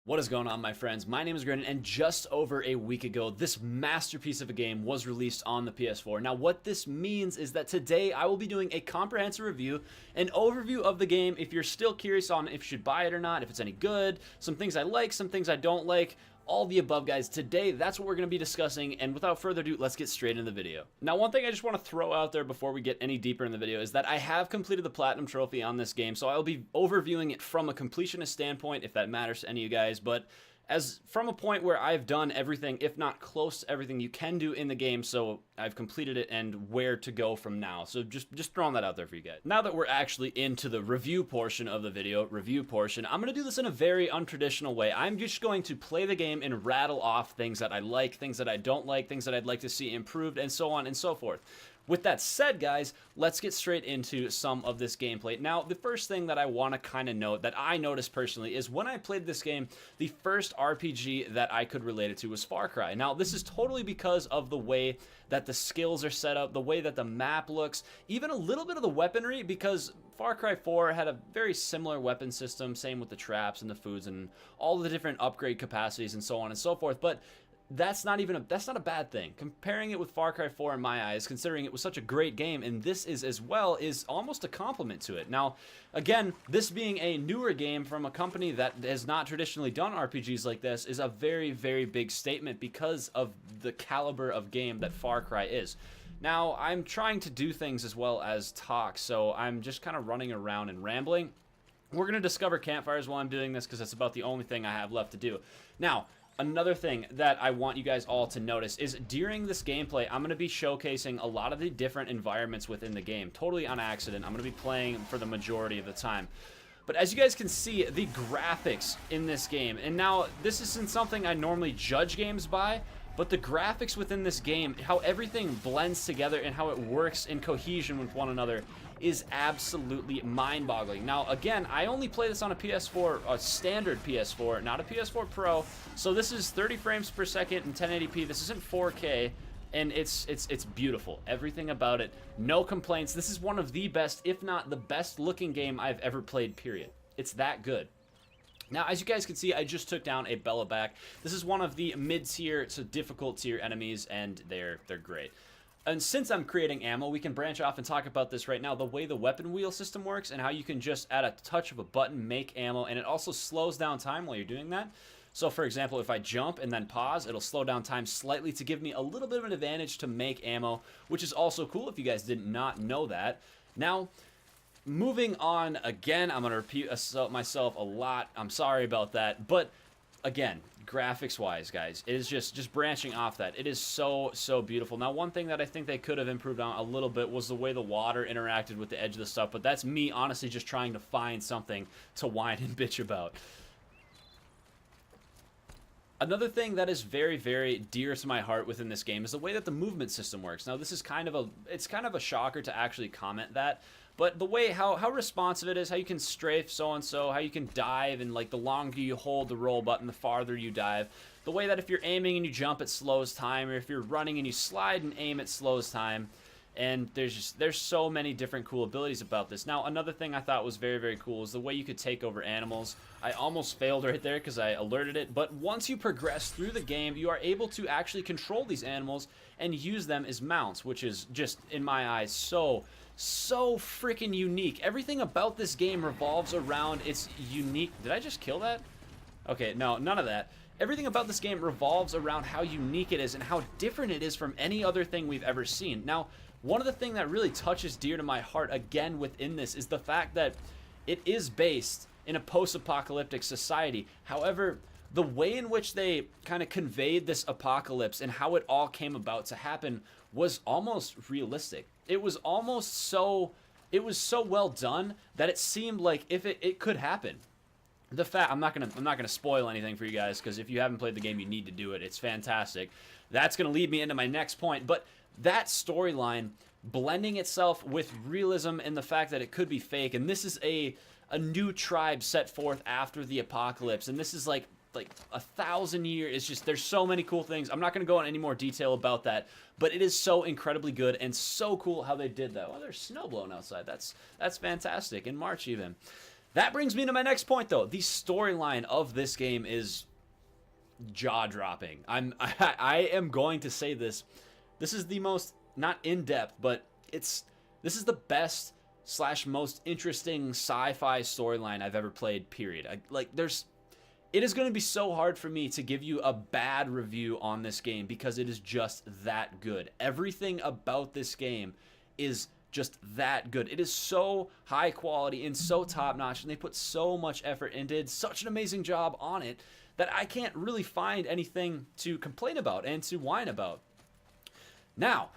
What is going on, my friends? My name is Grennan, and just over a week ago, this masterpiece of a game was released on the PS4. Now, what this means is that today I will be doing a comprehensive review, an overview of the game. If you're still curious on if you should buy it or not, if it's any good, some things I like, some things I don't like, all the above, guys. Today, that's what we're going to be discussing, and without further ado, let's get straight into the video. Now, one thing I just want to throw out there before we get any deeper in the video is that I have completed the Platinum Trophy on this game, so I'll be overviewing it from a completionist standpoint, if that matters to any of you guys, but as from a point where I've done everything, if not close to everything you can do in the game, so I've completed it and where to go from now. So just throwing that out there for you guys. Now that we're actually into the review portion of the video, I'm going to do this in a very untraditional way. I'm just going to play the game and rattle off things that I like, things that I don't like, things that I'd like to see improved, and so on and so forth. With that said, guys, let's get straight into some of this gameplay. Now, the first thing that I want to kind of note that I noticed personally is when I played this game, the first RPG that I could relate it to was Far Cry. Now, this is totally because of the way that the skills are set up, the way that the map looks, even a little bit of the weaponry, because Far Cry 4 had a very similar weapon system, same with the traps and the foods and all the different upgrade capacities and so on and so forth, but that's not a bad thing. Comparing it with Far Cry 4 in my eyes, considering it was such a great game, and this is as well, is almost a compliment to it. Now, again, this being a newer game from a company that has not traditionally done RPGs like this is a very, very big statement because of the caliber of game that Far Cry is. Now, I'm trying to do things as well as talk, so I'm just kind of running around and rambling. We're going to discover campfires while I'm doing this because that's about the only thing I have left to do. Now, another thing that I want you guys all to notice is during this gameplay, I'm going to be showcasing a lot of the different environments within the game. Totally on accident. I'm going to be playing for the majority of the time. But as you guys can see, the graphics in this game, and now this isn't something I normally judge games by, but the graphics within this game, how everything blends together and how it works in cohesion with one another is absolutely mind-boggling. Now, again, I only play this on a PS4, a standard PS4, not a PS4 Pro, so this is 30 frames per second in 1080p. This isn't 4K, and it's beautiful. Everything about it, no complaints. This is one of the best, if not the best-looking game I've ever played, period. It's that good. Now, as you guys can see, I just took down a Belloback. This is one of the mid-tier to difficult-tier enemies, and they're great. And since I'm creating ammo, we can branch off and talk about this right now, the way the weapon wheel system works and how you can just, at a touch of a button, make ammo, and it also slows down time while you're doing that. So, for example, if I jump and then pause, it'll slow down time slightly to give me a little bit of an advantage to make ammo, which is also cool if you guys did not know that. Now, moving on, again, I'm going to repeat myself a lot. I'm sorry about that, but again, graphics-wise, guys, it is just branching off that. It is so beautiful. Now, one thing that I think they could have improved on a little bit was the way the water interacted with the edge of the stuff, but that's me honestly just trying to find something to whine and bitch about. Another thing that is very, very dear to my heart within this game is the way that the movement system works. Now, this is kind of a shocker to actually comment that, but the way how responsive it is, how you can strafe so-and-so, how you can dive, and like the longer you hold the roll button, the farther you dive. The way that if you're aiming and you jump, it slows time, or if you're running and you slide and aim, it slows time. And there's so many different cool abilities about this. Now, another thing I thought was very, very cool is the way you could take over animals. I almost failed right there because I alerted it, but once you progress through the game, you are able to actually control these animals and use them as mounts, which is just, in my eyes, so freaking unique. Everything about this game revolves around its unique... Did I just kill that? Okay, no, none of that. Everything about this game revolves around how unique it is and how different it is from any other thing we've ever seen. Now, one of the things that really touches dear to my heart again within this is the fact that it is based in a post-apocalyptic society. However, the way in which they kind of conveyed this apocalypse and how it all came about to happen was almost realistic. It was almost so well done that it seemed like if it could happen. The fact, I'm not gonna spoil anything for you guys, because if you haven't played the game, you need to do it. It's fantastic. That's gonna lead me into my next point, but that storyline blending itself with realism and the fact that it could be fake, and this is a new tribe set forth after the apocalypse, and this is like 1,000 years. It's just, there's so many cool things. I'm not going to go into any more detail about that, but it is so incredibly good and so cool how they did that. Oh, there's snow blowing outside. That's fantastic. In March even. That brings me to my next point, though. The storyline of this game is jaw-dropping. I am going to say this. This is the most, not in-depth, but this is the best / most interesting sci-fi storyline I've ever played, period. It is going to be so hard for me to give you a bad review on this game because it is just that good. Everything about this game is just that good. It is so high quality and so top notch, and they put so much effort and did such an amazing job on it that I can't really find anything to complain about and to whine about. Now,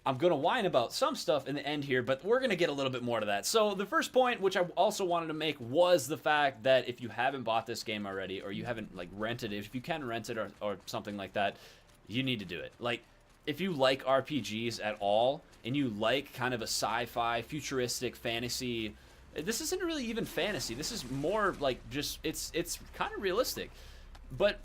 I'm going to whine about some stuff in the end here, but we're going to get a little bit more to that. So the first point, which I also wanted to make, was the fact that if you haven't bought this game already, or you haven't like rented it, if you can rent it or something like that, you need to do it. Like, if you like RPGs at all, and you like kind of a sci-fi, futuristic fantasy, this isn't really even fantasy. This is more like just, it's kind of realistic. But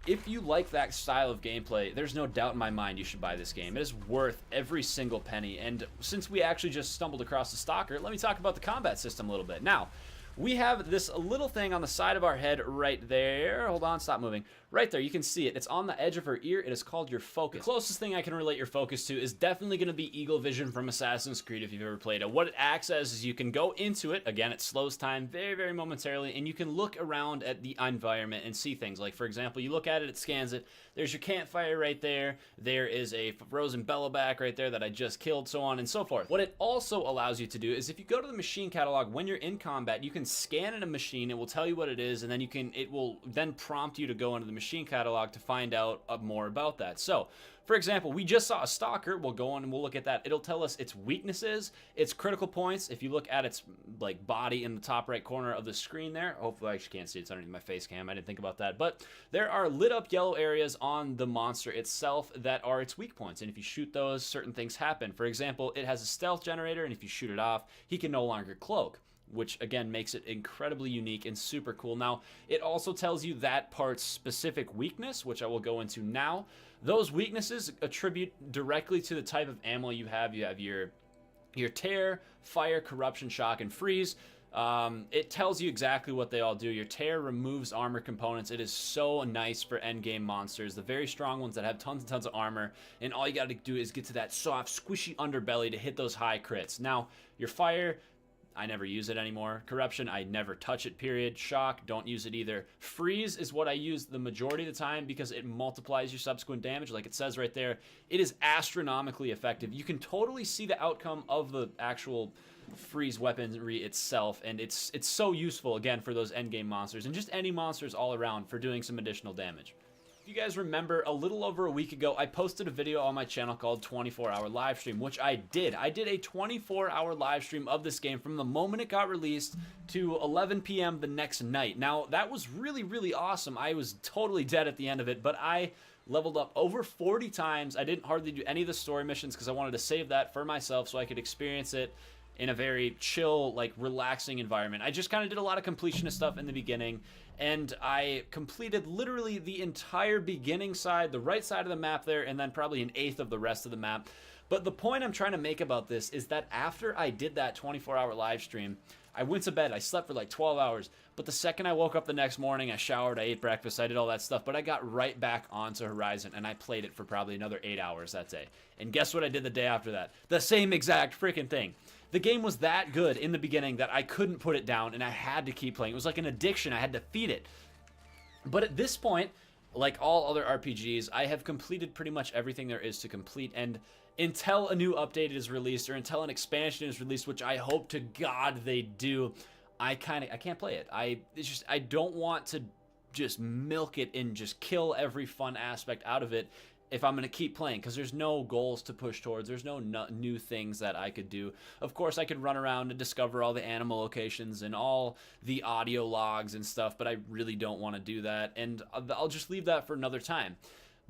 if you like that style of gameplay, there's no doubt in my mind you should buy this game. It is worth every single penny. And since we actually just stumbled across the Stalker, let me talk about the combat system a little bit. Now, we have this little thing on the side of our head right there. Hold on, stop moving. Right there, you can see it. It's on the edge of her ear. It is called your focus. The closest thing I can relate your focus to is definitely going to be Eagle Vision from Assassin's Creed if you've ever played it. What it acts as is you can go into it. Again, it slows time very, very momentarily, and you can look around at the environment and see things. Like, for example, you look at it, it scans it. There's your campfire right there. There is a frozen Belloback right there that I just killed, so on and so forth. What it also allows you to do is if you go to the machine catalog, when you're in combat, you can scan in a machine. It will tell you what it is, and then it will then prompt you to go into the machine catalog to find out more about that. So, for example, we just saw a Stalker. We'll go on and we'll look at that. It'll tell us its weaknesses, its critical points. If you look at its like body in the top right corner of the screen there, hopefully I actually can't see it. It's underneath my face cam. I didn't think about that. But there are lit up yellow areas on the monster itself that are its weak points. And if you shoot those, certain things happen. For example, it has a stealth generator, and if you shoot it off, he can no longer cloak, which again makes it incredibly unique and super cool. Now, it also tells you that part's specific weakness, which I will go into now. Those weaknesses attribute directly to the type of ammo you have. You have your tear, fire, corruption, shock, and freeze. It tells you exactly what they all do. Your tear removes armor components. It is so nice for endgame monsters, the very strong ones that have tons and tons of armor, and all you got to do is get to that soft, squishy underbelly to hit those high crits. Now, your fire, I never use it anymore. Corruption, I never touch it, period. Shock, don't use it either. Freeze is what I use the majority of the time because it multiplies your subsequent damage, like it says right there. It is astronomically effective. You can totally see the outcome of the actual freeze weaponry itself, and it's so useful, again, for those endgame monsters, and just any monsters all around for doing some additional damage. If you guys remember, a little over a week ago, I posted a video on my channel called 24-Hour Livestream, which I did. I did a 24-hour live stream of this game from the moment it got released to 11 p.m. the next night. Now, that was really, really awesome. I was totally dead at the end of it, but I leveled up over 40 times. I didn't hardly do any of the story missions because I wanted to save that for myself so I could experience it in a very chill, like, relaxing environment. I just kind of did a lot of completionist stuff in the beginning, and I completed literally the entire beginning side, the right side of the map there, and then probably an eighth of the rest of the map. But the point I'm trying to make about this is that after I did that 24-hour live stream, I went to bed. I slept for like 12 hours. But the second I woke up the next morning, I showered, I ate breakfast, I did all that stuff. But I got right back onto Horizon, and I played it for probably another 8 hours that day. And guess what I did the day after that? The same exact freaking thing. The game was that good in the beginning that I couldn't put it down, and I had to keep playing. It was like an addiction. I had to feed it. But at this point, like all other RPGs, I have completed pretty much everything there is to complete, and until a new update is released or until an expansion is released, which I hope to God they do, I can't play it. I don't want to just milk it and just kill every fun aspect out of it if I'm going to keep playing, because there's no goals to push towards. There's no new things that I could do. Of course, I could run around and discover all the animal locations and all the audio logs and stuff, but I really don't want to do that, and I'll just leave that for another time.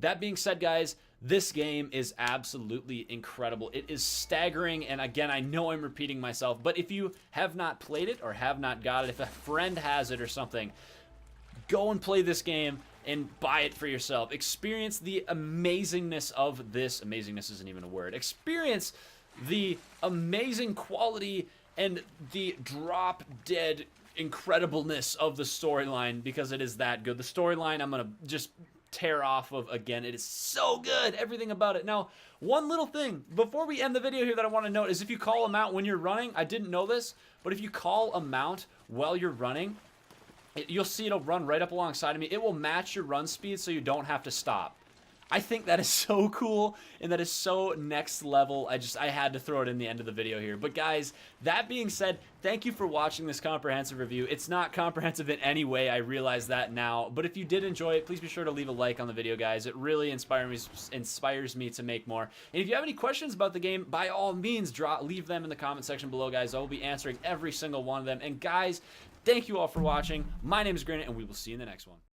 That being said, guys, this game is absolutely incredible. It is staggering, and again, I know I'm repeating myself, but if you have not played it or have not got it, if a friend has it or something, go and play this game and buy it for yourself. Experience the amazingness of this. Amazingness isn't even a word. Experience the amazing quality and the drop dead incredibleness of the storyline, because it is that good. The storyline I'm gonna just tear off of again. It is so good, everything about it. Now, one little thing before we end the video here that I want to note is if you call a mount when you're running, I didn't know this, but if you call a mount while you're running, you'll see it'll run right up alongside of me. It will match your run speed so you don't have to stop. I think that is so cool, and that is so next level. I had to throw it in the end of the video here. But guys, that being said, thank you for watching this comprehensive review. It's not comprehensive in any way, I realize that now. But if you did enjoy it, please be sure to leave a like on the video, guys. It really inspires me to make more. And if you have any questions about the game, by all means, leave them in the comment section below, guys. I will be answering every single one of them. And guys, thank you all for watching. My name is Granite, and we will see you in the next one.